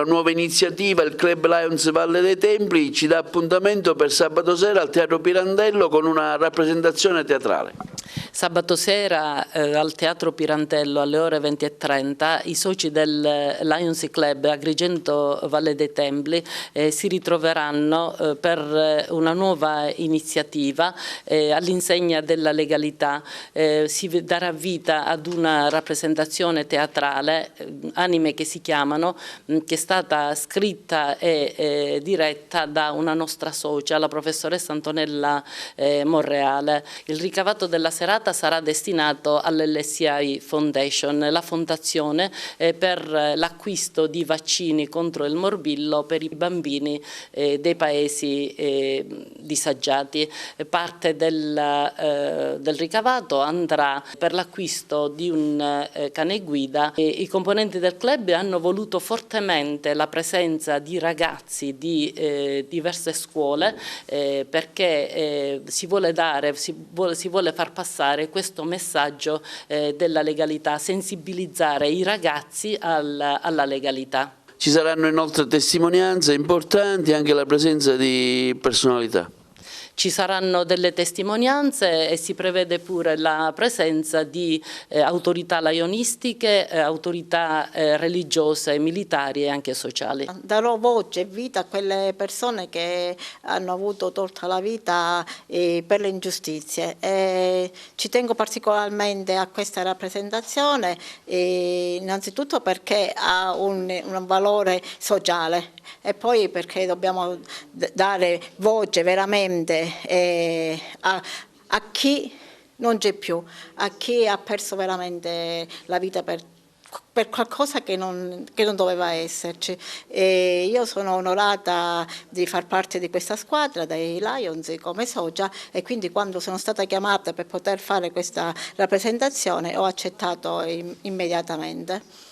una nuova iniziativa, il Club Lions Valle dei Templi ci dà appuntamento per sabato sera al Teatro Pirandello con una rappresentazione teatrale. Sabato sera al Teatro Pirandello alle ore 20:30 i soci del Lions Club Agrigento Valle dei Templi si ritroveranno per una nuova iniziativa all'insegna della legalità. Si darà vita ad una rappresentazione teatrale, Anime che si chiamano, che è stata scritta e diretta da una nostra socia, la professoressa Antonella Monreale. Il ricavato della serata sarà destinato all'LSI Foundation, la fondazione per l'acquisto di vaccini contro il morbillo per i bambini dei paesi disagiati. Parte del ricavato andrà per l'acquisto di un cane guida. I componenti del club hanno voluto fortemente la presenza di ragazzi di diverse scuole perché si vuole far passare questo messaggio della legalità, sensibilizzare i ragazzi alla legalità. Ci saranno inoltre testimonianze importanti e anche la presenza di personalità. Ci saranno delle testimonianze e si prevede pure la presenza di autorità laionistiche, autorità religiose, militari e anche sociali. Darò voce e vita a quelle persone che hanno avuto tolta la vita per le ingiustizie. Ci tengo particolarmente a questa rappresentazione, innanzitutto perché ha un valore sociale e poi perché dobbiamo dare voce veramente a chi non c'è più, a chi ha perso veramente la vita per qualcosa che non doveva esserci. Io sono onorata di far parte di questa squadra dei Lions come socia e quindi quando sono stata chiamata per poter fare questa rappresentazione ho accettato immediatamente.